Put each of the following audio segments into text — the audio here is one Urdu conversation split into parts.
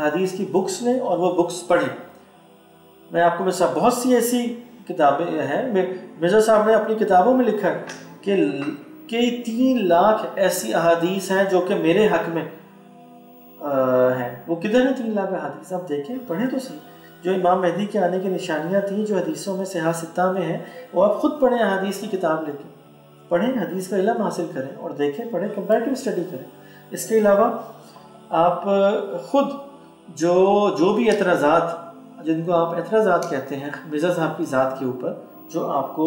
حدیث کی بکس لیں اور وہ بکس پڑھیں. میں آپ کو مثال بہت سی ایسی کتابیں ہیں. مرزا صاحب نے اپنی کتابوں میں لکھا ہے کہ 3 لاکھ ایسی احادیث ہیں جو کہ میرے حق میں ہیں. وہ کدھر ہیں 3 لاکھ احادیث؟ آپ دیکھیں، پڑھیں تو صحیح. جو امام مہدی کے آنے کی نشانیاں تھیں جو حدیثوں میں صحیح ستہ میں ہیں، وہ آپ خود پڑھیں. حدیث کی کتاب لے کے پڑھیں، حدیث کا علم حاصل کریں اور دیکھیں، پڑھیں، کمپیریٹیو اسٹڈی کریں. اس کے علاوہ آپ خود جو بھی اعتراضات، جن کو آپ اعتراضات کہتے ہیں مرزا صاحب کی ذات کے اوپر، جو آپ کو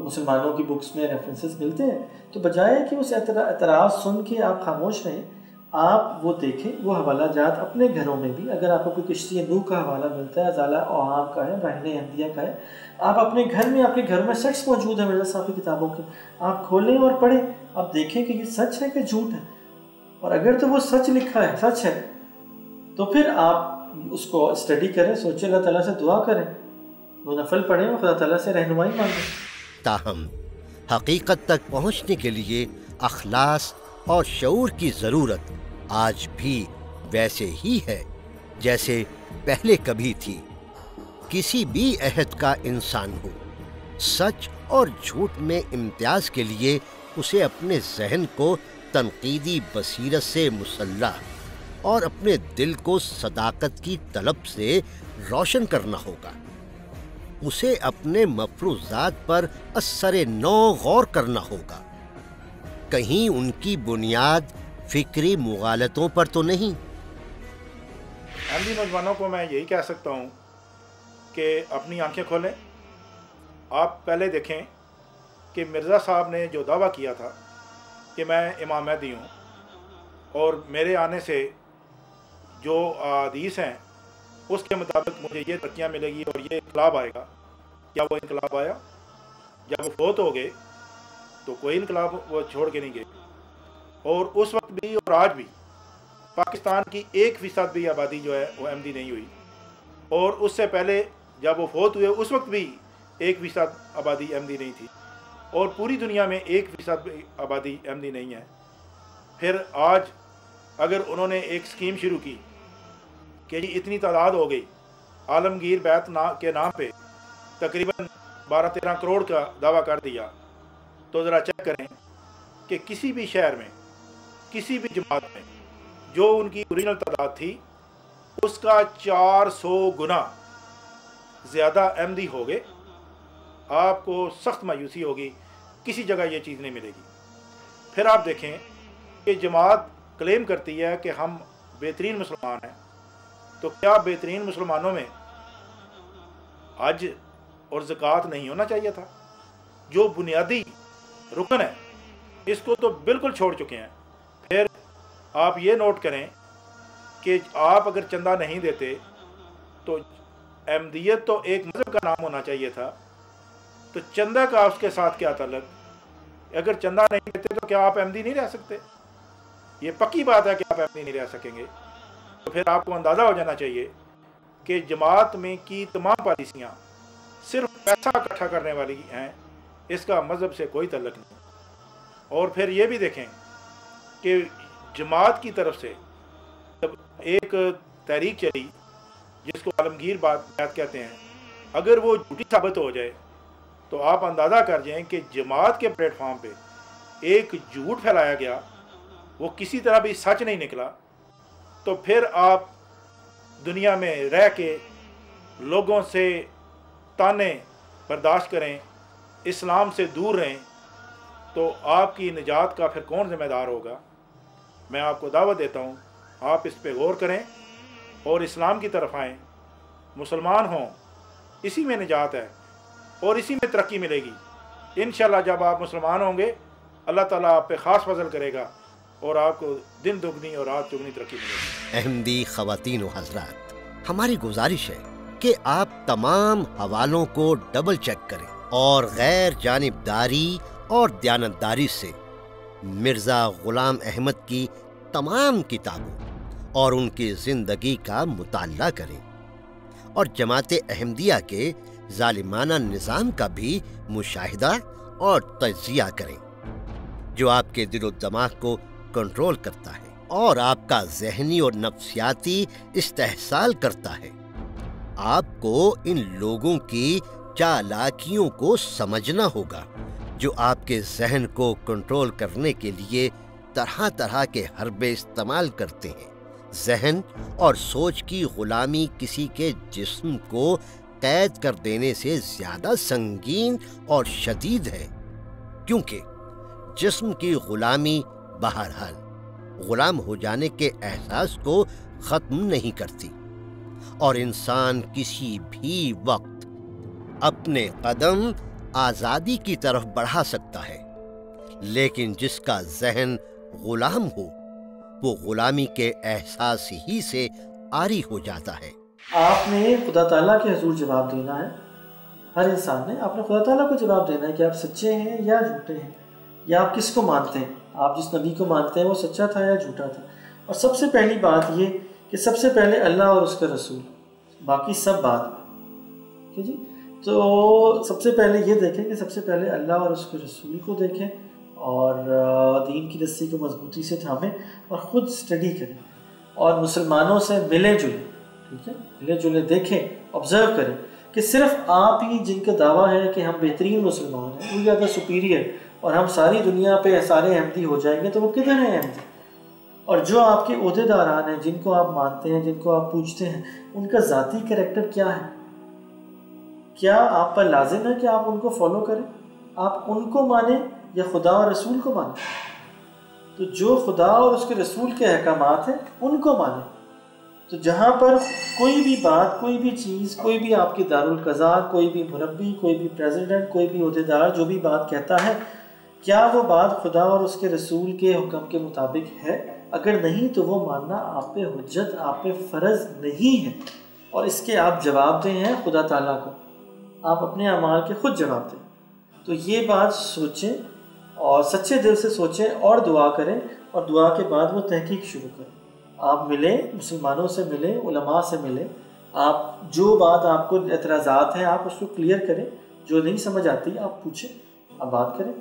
مسلمانوں کی بکس میں ریفرنسز ملتے ہیں، تو بجائے کہ اس اعتراض سن کے آپ خاموش رہیں، آپ وہ دیکھیں. وہ حوالہ جات اپنے گھروں میں بھی، اگر آپ کو کوئی کشتی نوح کا حوالہ ملتا ہے، ازالہ اوہام کا ہے، براہین احمدیہ کا ہے، آپ اپنے گھر میں، آپ کے گھر میں سیٹس موجود ہیں مرزا صاحب کی کتابوں کے، آپ کھولیں اور پڑھیں. آپ دیکھیں کہ یہ سچ ہے کہ جھوٹ ہے. اور اگر تو وہ سچ لکھا ہے، سچ ہے، تو پھر آپ اس کو اسٹڈی کریں، سوچیں، اللہ تعالیٰ سے دعا کریں، وہ نفل پڑھیں اور خدا تعالیٰ سے رہنمائی مانگیں. تاہم حقیقت تک پہنچنے کے لیے اخلاص اور شعور کی ضرورت آج بھی ویسے ہی ہے جیسے پہلے کبھی تھی. کسی بھی عہد کا انسان ہو، سچ اور جھوٹ میں امتیاز کے لیے اسے اپنے ذہن کو تنقیدی بصیرت سے مسلح اور اپنے دل کو صداقت کی طلب سے روشن کرنا ہوگا. اسے اپنے مفروضات پر اثر نو غور کرنا ہوگا. کہیں ان کی بنیاد فکری مغالطوں پر تو نہیں. احمدی نوجوانوں کو میں یہی کہہ سکتا ہوں کہ اپنی آنکھیں کھولیں. آپ پہلے دیکھیں کہ مرزا صاحب نے جو دعویٰ کیا تھا کہ میں امام مہدی ہوں اور میرے آنے سے جو حدیث ہیں اس کے مطابق مجھے یہ ترقیاں ملے گی اور یہ انقلاب آئے گا. کیا وہ انقلاب آیا؟ جب وہ فوت ہو گئے تو کوئی انقلاب وہ چھوڑ کے نہیں گئے. اور اس وقت بھی اور آج بھی پاکستان کی 1% بھی آبادی جو ہے وہ احمدی نہیں ہوئی. اور اس سے پہلے جب وہ فوت ہوئے اس وقت بھی 1% آبادی احمدی نہیں تھی. اور پوری دنیا میں 1% بھی آبادی احمدی نہیں ہے. پھر آج اگر انہوں نے ایک سکیم شروع کی کہ جی اتنی تعداد ہو گئی، عالمگیر بیت کے نام پہ تقریباً 12-13 کروڑ کا دعویٰ کر دیا، تو ذرا چیک کریں کہ کسی بھی شہر میں، کسی بھی جماعت میں جو ان کی اوریجنل تعداد تھی اس کا 400 گنا زیادہ احمدی ہو گئے. آپ کو سخت مایوسی ہوگی، کسی جگہ یہ چیز نہیں ملے گی. پھر آپ دیکھیں کہ جماعت کلیم کرتی ہے کہ ہم بہترین مسلمان ہیں، تو کیا بہترین مسلمانوں میں حج اور زکوٰۃ نہیں ہونا چاہیے تھا؟ جو بنیادی رکن ہے اس کو تو بالکل چھوڑ چکے ہیں. پھر آپ یہ نوٹ کریں کہ آپ اگر چندہ نہیں دیتے تو احمدیت تو ایک مذہب کا نام ہونا چاہیے تھا، تو چندہ کا اس کے ساتھ کیا تعلق؟ اگر چندہ نہیں دیتے تو کیا آپ احمدی نہیں رہ سکتے؟ یہ پکی بات ہے کہ آپ احمدی نہیں رہ سکیں گے. تو پھر آپ کو اندازہ ہو جانا چاہیے کہ جماعت میں کی تمام پالیسیاں صرف پیسہ اکٹھا کرنے والی ہیں، اس کا مذہب سے کوئی تعلق نہیں. اور پھر یہ بھی دیکھیں کہ جماعت کی طرف سے جب ایک تحریک چلی جس کو عالمگیر بیعت کہتے ہیں، اگر وہ جھوٹی ثابت ہو جائے تو آپ اندازہ کر جائیں کہ جماعت کے پلیٹ فارم پہ ایک جھوٹ پھیلایا گیا، وہ کسی طرح بھی سچ نہیں نکلا، تو پھر آپ دنیا میں رہ کے لوگوں سے تانے برداشت کریں، اسلام سے دور رہیں، تو آپ کی نجات کا پھر کون ذمہ دار ہوگا؟ میں آپ کو دعوت دیتا ہوں آپ اس پہ غور کریں اور اسلام کی طرف آئیں، مسلمان ہوں، اسی میں نجات ہے اور اسی میں ترقی ملے گی. انشاءاللہ جب آپ مسلمان ہوں گے اللہ تعالیٰ آپ پہ خاص فضل کرے گا اور آپ کو دن دگنی اور رات چگنی ترقی ملے گی. احمدی خواتین و حضرات، ہماری گزارش ہے کہ آپ تمام حوالوں کو ڈبل چیک کریں اور غیر جانبداری اور دیانتداری سے مرزا غلام احمد کی تمام کتابوں اور ان کی زندگی کا مطالعہ کریں اور جماعت احمدیہ کے ظالمانہ نظام کا بھی مشاہدہ اور تجزیہ کریں جو آپ کے دل و دماغ کو کنٹرول کرتا ہے. اور آپ کا ذہنی اور نفسیاتی استحصال کرتا ہے۔ آپ کو ان لوگوں کی چالاکیوں کو سمجھنا ہوگا جو آپ کے ذہن کو کنٹرول کرنے کے لیے طرح طرح کے حربے استعمال کرتے ہیں۔ ذہن اور سوچ کی غلامی کسی کے جسم کو قید کر دینے سے زیادہ سنگین اور شدید ہے، کیونکہ جسم کی غلامی بہرحال غلام ہو جانے کے احساس کو ختم نہیں کرتی، اور انسان کسی بھی وقت اپنے قدم آزادی کی طرف بڑھا سکتا ہے، لیکن جس کا ذہن غلام ہو وہ غلامی کے احساس ہی سے عاری ہو جاتا ہے۔ آپ نے خدا تعالیٰ کے حضور جواب دینا ہے، ہر انسان نے آپ نے خدا تعالیٰ کو جواب دینا ہے کہ آپ سچے ہیں یا جھوٹے ہیں، یا آپ کس کو مانتے ہیں، آپ جس نبی کو مانتے ہیں وہ سچا تھا یا جھوٹا تھا۔ اور سب سے پہلی بات یہ کہ سب سے پہلے اللہ اور اس کا رسول، باقی سب بعد میں، ٹھیک جی۔ تو سب سے پہلے یہ دیکھیں کہ سب سے پہلے اللہ اور اس کے رسول کو دیکھیں، اور دین کی رسی کو مضبوطی سے تھامیں اور خود اسٹڈی کریں، اور مسلمانوں سے ملیں جلیں، ٹھیک ہے، ملے جلے دیکھیں، آبزرو کریں کہ صرف آپ ہی جن کا دعویٰ ہے کہ ہم بہترین مسلمان ہیں، وہ زیادہ سپیریئر، اور ہم ساری دنیا پہ سارے احمدی ہو جائیں گے، تو وہ کدھر ہیں احمدی؟ اور جو آپ کے عہدے داران ہیں، جن کو آپ مانتے ہیں، جن کو آپ پوچھتے ہیں، ان کا ذاتی کریکٹر کیا ہے؟ کیا آپ پر لازم ہے کہ آپ ان کو فالو کریں؟ آپ ان کو مانیں یا خدا اور رسول کو مانیں؟ تو جو خدا اور اس کے رسول کے احکامات ہیں ان کو مانیں۔ تو جہاں پر کوئی بھی بات، کوئی بھی چیز، کوئی بھی آپ کی دارالقضاء، کوئی بھی مربی، کوئی بھی پریزیڈنٹ، کوئی بھی عہدیدار جو بھی بات کہتا ہے، کیا وہ بات خدا اور اس کے رسول کے حکم کے مطابق ہے؟ اگر نہیں تو وہ ماننا آپ پہ حجت، آپ پہ فرض نہیں ہے، اور اس کے آپ جواب دیں ہیں خدا تعالیٰ کو، آپ اپنے اعمال کے خود جواب دیں۔ تو یہ بات سوچیں اور سچے دل سے سوچیں اور دعا کریں، اور دعا کے بعد وہ تحقیق شروع کریں۔ آپ ملیں، مسلمانوں سے ملیں، علماء سے ملیں، آپ جو بات آپ کو اعتراضات ہیں آپ اس کو کلیئر کریں، جو نہیں سمجھ آتی آپ پوچھیں، آپ بات کریں۔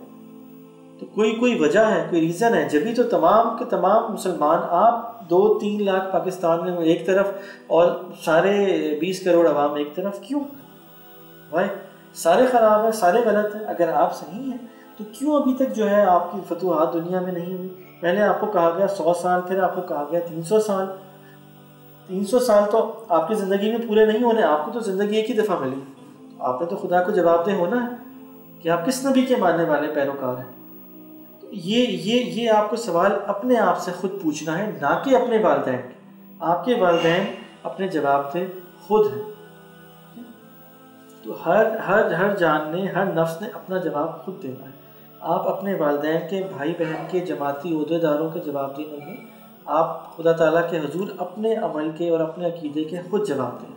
تو کوئی وجہ ہے، کوئی ریزن ہے، جبھی تو تمام کے تمام مسلمان، آپ 2-3 لاکھ پاکستان میں ایک طرف اور سارے 20 کروڑ عوام ایک طرف، کیوں بھائی؟ سارے خراب ہیں، سارے غلط ہیں۔ اگر آپ صحیح ہیں تو کیوں ابھی تک جو ہے آپ کی فتوحات دنیا میں نہیں ہوئی؟ پہلے آپ کو کہا گیا 100 سال، پھر آپ کو کہا گیا 300 سال۔ 300 سال تو آپ کی زندگی میں پورے نہیں ہونے، آپ کو تو زندگی ایک ہی دفعہ ملی، آپ نے تو خدا کو جواب دہ ہونا ہے کہ آپ کس نبی کے ماننے والے پیروکار ہیں۔ تو یہ آپ کو سوال اپنے آپ سے خود پوچھنا ہے، نہ کہ اپنے والدین کے۔ آپ کے والدین اپنے جواب دہ خود ہیں۔ تو ہر جان نے، ہر نفس نے اپنا جواب خود دینا ہے۔ آپ اپنے والدین کے، بھائی بہن کے، جماعتی عہدے داروں کے جواب دہ نہیں ہیں، آپ خدا تعالیٰ کے حضور اپنے عمل کے اور اپنے عقیدے کے خود جواب دیں۔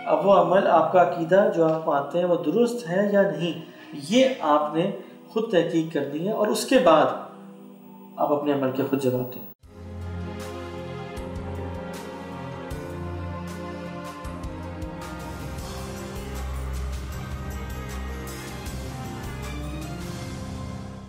اب وہ عمل، آپ کا عقیدہ جو آپ مانتے ہیں وہ درست ہے یا نہیں، یہ آپ نے خود تحقیق کرنی ہے، اور اس کے بعد آپ اپنے عمل کے خود جواب دیں۔